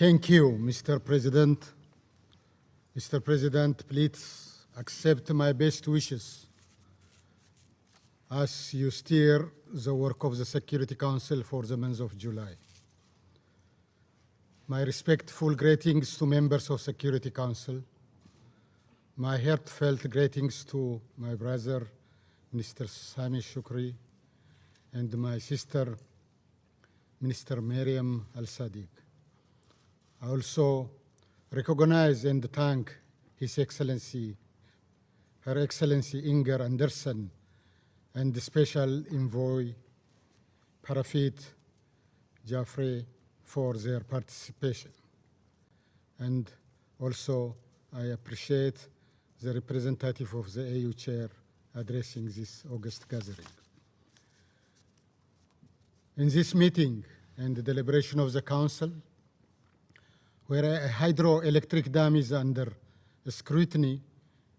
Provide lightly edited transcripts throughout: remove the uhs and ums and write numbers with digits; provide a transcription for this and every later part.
Thank you, Mr. President. Mr. President, please accept my best wishes as you steer the work of the Security Council for the month of July. My respectful greetings to members of Security Council. My heartfelt greetings to my brother, Minister Sami Shukri, and my sister, Minister Mariam Al-Sadiq. I also recognize and thank His Excellency, Her Excellency Inger Andersen, and the Special Envoy Parafit Jaffrey for their participation. And also I appreciate the representative of the AU Chair addressing this August gathering. In this meeting and the deliberation of the Council, where a hydroelectric dam is under scrutiny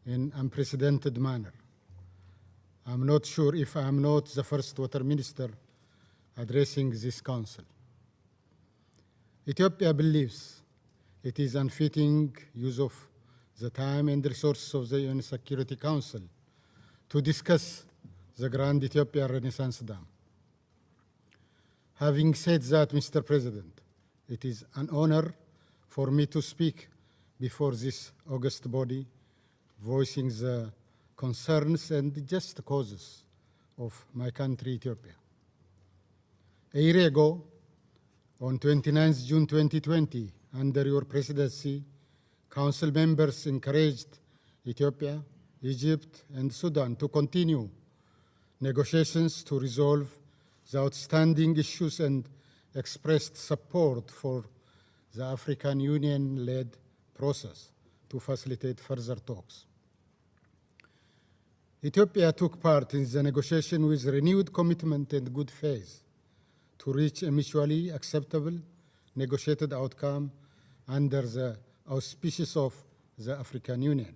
in unprecedented manner. I'm not sure if I'm not the first water minister addressing this council. Ethiopia believes it is unfitting use of the time and resources of the UN Security Council to discuss the Grand Ethiopian Renaissance Dam. Having said that, Mr. President, it is an honor for me to speak before this august body, voicing the concerns and just causes of my country, Ethiopia. A year ago, on 29th June 2020, under your presidency, Council members encouraged Ethiopia, Egypt, and Sudan to continue negotiations to resolve the outstanding issues and expressed support for the African Union-led process to facilitate further talks. Ethiopia took part in the negotiation with renewed commitment and good faith to reach a mutually acceptable negotiated outcome under the auspices of the African Union.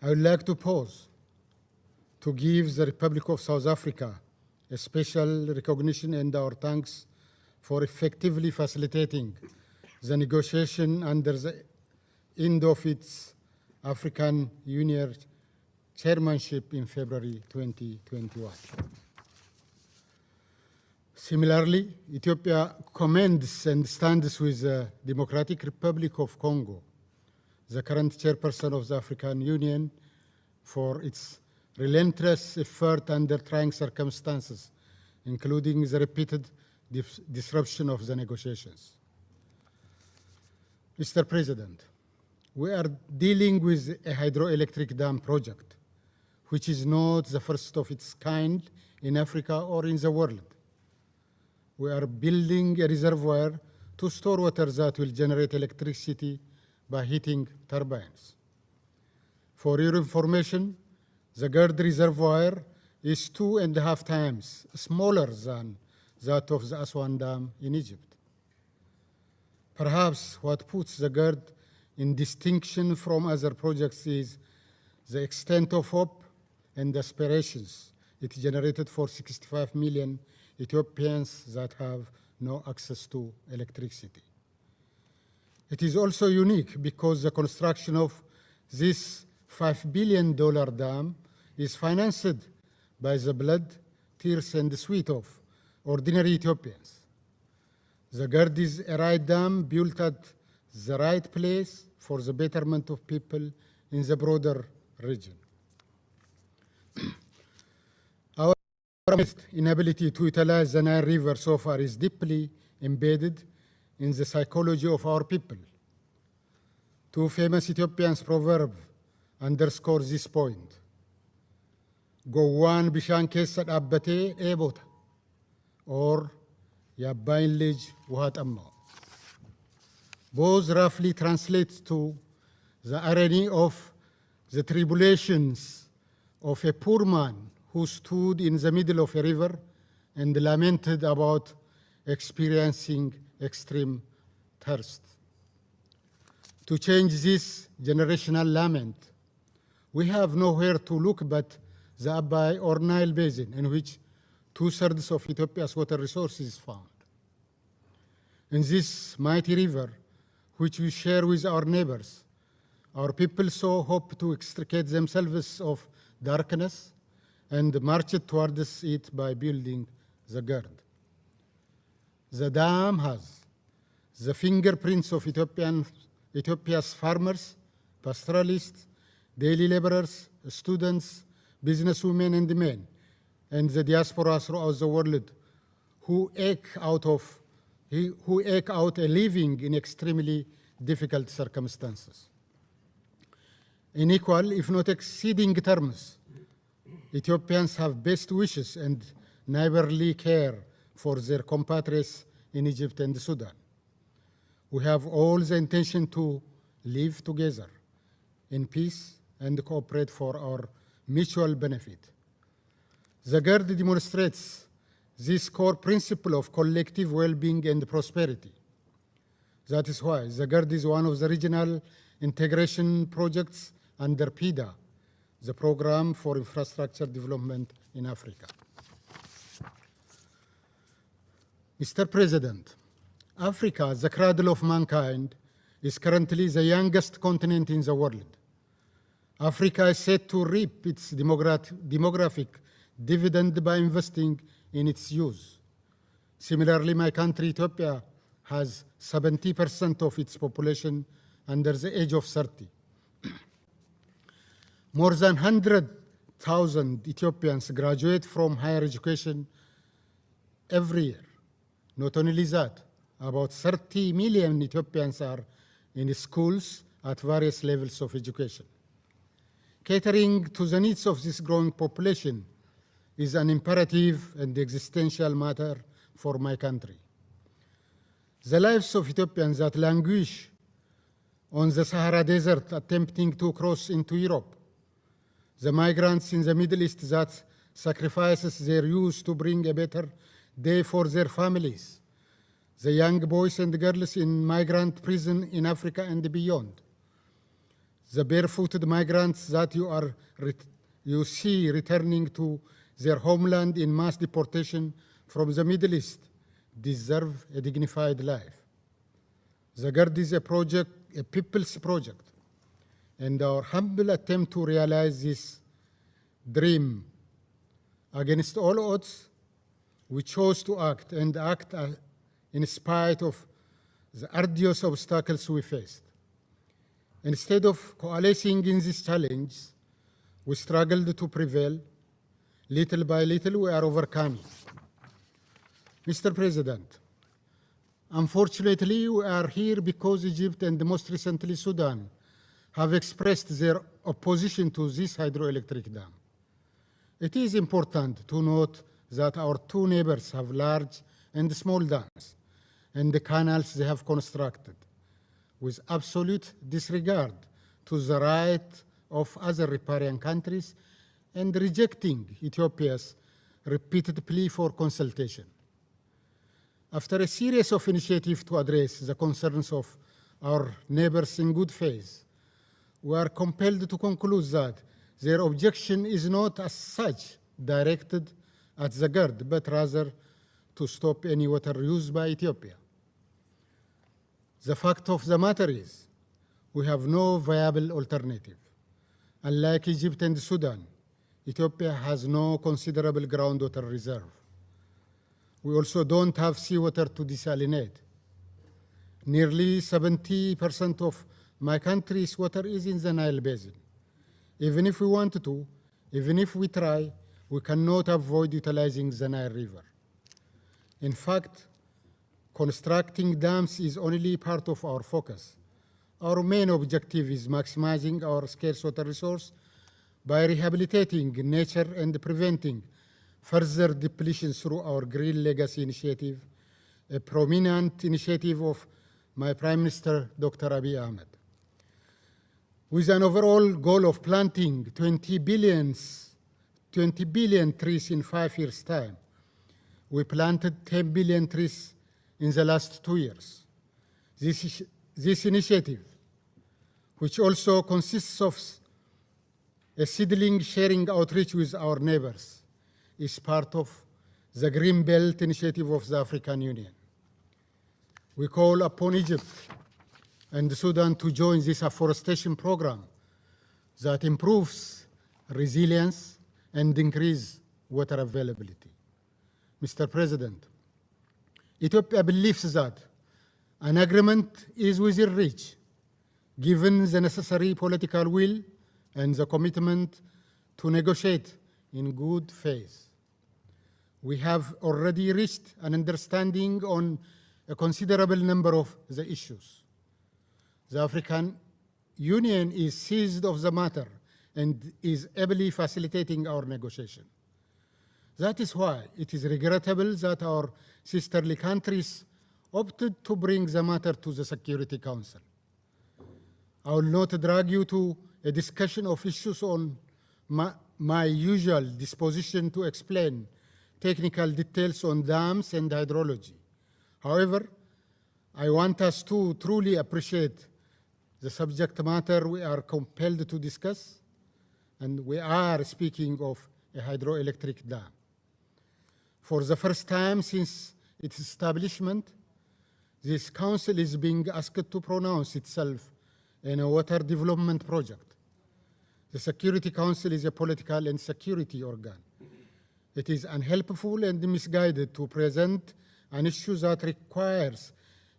I would like to pause to give the Republic of South Africa a special recognition and our thanks for effectively facilitating the negotiation under the end of its African Union chairmanship in February 2021. Similarly, Ethiopia commends and stands with the Democratic Republic of Congo, the current chairperson of the African Union, for its relentless effort under trying circumstances, including the repeated disruption of the negotiations. Mr. President, we are dealing with a hydroelectric dam project, which is not the first of its kind in Africa or in the world. We are building a reservoir to store water that will generate electricity by heating turbines. For your information, the GERD reservoir is 2.5 times smaller than that of the Aswan Dam in Egypt. Perhaps what puts the GERD in distinction from other projects is the extent of hope and aspirations it generated for 65 million Ethiopians that have no access to electricity. It is also unique because the construction of this $5 billion dam is financed by the blood, tears, and sweat of ordinary Ethiopians. The GERD is a right dam built at the right place for the betterment of people in the broader region. Our inability to utilize the Nile River so far is deeply embedded in the psychology of our people. Two famous Ethiopian proverbs underscore this point. Gowwan bishan keessa dhaabbate dheebota, or Yabbayin lij wuha xammaa'u. Both roughly translate to the irony of the tribulations of a poor man who stood in the middle of a river and lamented about experiencing extreme thirst. To change this generational lament, we have nowhere to look but the Abai or Nile Basin, in which 2/3 of Ethiopia's water resources is found. In this mighty river, which we share with our neighbors, our people so hope to extricate themselves of darkness and march towards it by building the GERD. The dam has the fingerprints of Ethiopia's farmers, pastoralists, daily laborers, students, businesswomen and men, and the diaspora throughout the world who eke out a living in extremely difficult circumstances. In equal, if not exceeding terms, Ethiopians have best wishes and neighborly care for their compatriots in Egypt and Sudan. We have all the intention to live together in peace and cooperate for our mutual benefit. The GERD demonstrates this core principle of collective well-being and prosperity. That is why the GERD is one of the regional integration projects under PIDA, the Program for Infrastructure Development in Africa. Mr. President, Africa, the cradle of mankind, is currently the youngest continent in the world. Africa is set to reap its demographic dividend by investing in its youth. Similarly, my country, Ethiopia, has 70% of its population under the age of 30. More than 100,000 Ethiopians graduate from higher education every year. Not only that, about 30 million Ethiopians are in schools at various levels of education. Catering to the needs of this growing population is an imperative and existential matter for my country. The lives of Ethiopians that languish on the Sahara Desert attempting to cross into Europe, the migrants in the Middle East that sacrifices their youth to bring a better day for their families, the young boys and girls in migrant prison in Africa and beyond, the barefooted migrants that you see returning to their homeland in mass deportation from the Middle East deserve a dignified life. The GERD is a people's project, and our humble attempt to realize this dream. Against all odds, we chose to act in spite of the arduous obstacles we faced. Instead of coalescing in this challenge, we struggled to prevail. Little by little, we are overcoming. Mr. President, unfortunately, we are here because Egypt and most recently Sudan have expressed their opposition to this hydroelectric dam. It is important to note that our two neighbors have large and small dams and the canals they have constructed, with absolute disregard to the right of other riparian countries and rejecting Ethiopia's repeated plea for consultation. After a series of initiatives to address the concerns of our neighbors in good faith, we are compelled to conclude that their objection is not as such directed at the GERD, but rather to stop any water use by Ethiopia. The fact of the matter is, we have no viable alternative. Unlike Egypt and Sudan, Ethiopia has no considerable groundwater reserve. We also don't have seawater to desalinate. Nearly 70% of my country's water is in the Nile Basin. Even if we want to, even if we try, we cannot avoid utilizing the Nile River. In fact, constructing dams is only part of our focus. Our main objective is maximizing our scarce water resource by rehabilitating nature and preventing further depletion through our Green Legacy Initiative, a prominent initiative of my Prime Minister, Dr. Abiy Ahmed. With an overall goal of planting 20 billion trees in 5 years' time, we planted 10 billion trees in the last 2 years. This initiative, which also consists of a seedling sharing outreach with our neighbors, is part of the Green Belt initiative of the African Union. We call upon Egypt and Sudan to join this afforestation program that improves resilience and increase water availability. Mr. President, Ethiopia believes that an agreement is within reach, given the necessary political will and the commitment to negotiate in good faith. We have already reached an understanding on a considerable number of the issues. The African Union is seized of the matter and is ably facilitating our negotiation. That is why it is regrettable that our sisterly countries opted to bring the matter to the Security Council. I will not drag you to a discussion of issues on my usual disposition to explain technical details on dams and hydrology. However, I want us to truly appreciate the subject matter we are compelled to discuss, and we are speaking of a hydroelectric dam. For the first time since its establishment, this council is being asked to pronounce itself in a water development project. The Security Council is a political and security organ. It is unhelpful and misguided to present an issue that requires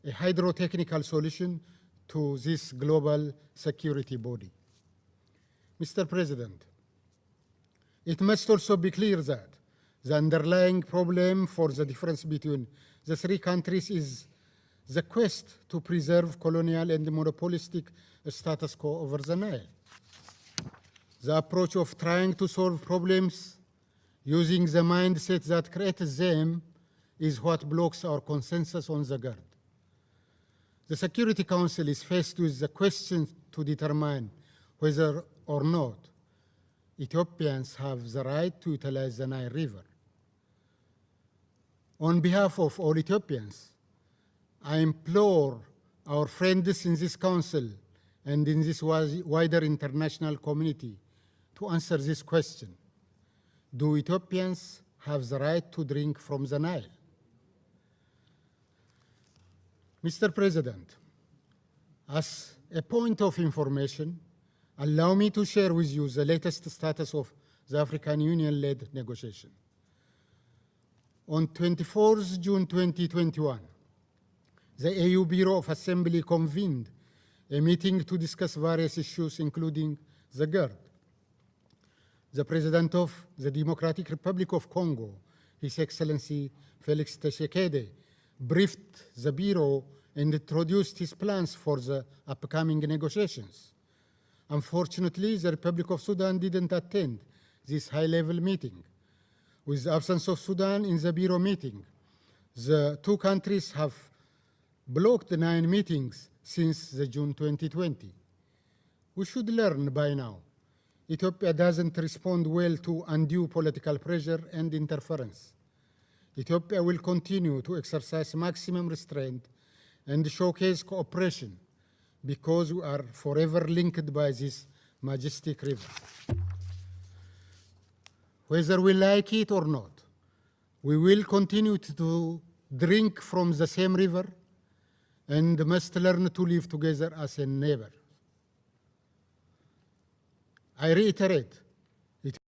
a hydrotechnical solution to this global security body. Mr. President, it must also be clear that the underlying problem for the difference between the three countries is the quest to preserve colonial and monopolistic status quo over the Nile. The approach of trying to solve problems using the mindset that creates them is what blocks our consensus on the GERD. The Security Council is faced with the question to determine whether or not Ethiopians have the right to utilize the Nile River. On behalf of all Ethiopians, I implore our friends in this council and in this wider international community to answer this question. Do Ethiopians have the right to drink from the Nile? Mr. President, as a point of information, allow me to share with you the latest status of the African Union-led negotiation. On 24th June 2021, the AU Bureau of Assembly convened a meeting to discuss various issues, including the GERD. The President of the Democratic Republic of Congo, His Excellency Felix Tshisekedi, briefed the Bureau and introduced his plans for the upcoming negotiations. Unfortunately, the Republic of Sudan didn't attend this high-level meeting. With the absence of Sudan in the Bureau meeting, the two countries have blocked 9 meetings since the June 2020. We should learn by now, Ethiopia doesn't respond well to undue political pressure and interference. Ethiopia will continue to exercise maximum restraint and showcase cooperation because we are forever linked by this majestic river. Whether we like it or not, we will continue to drink from the same river and must learn to live together as a neighbor. I reiterate, Ethiopia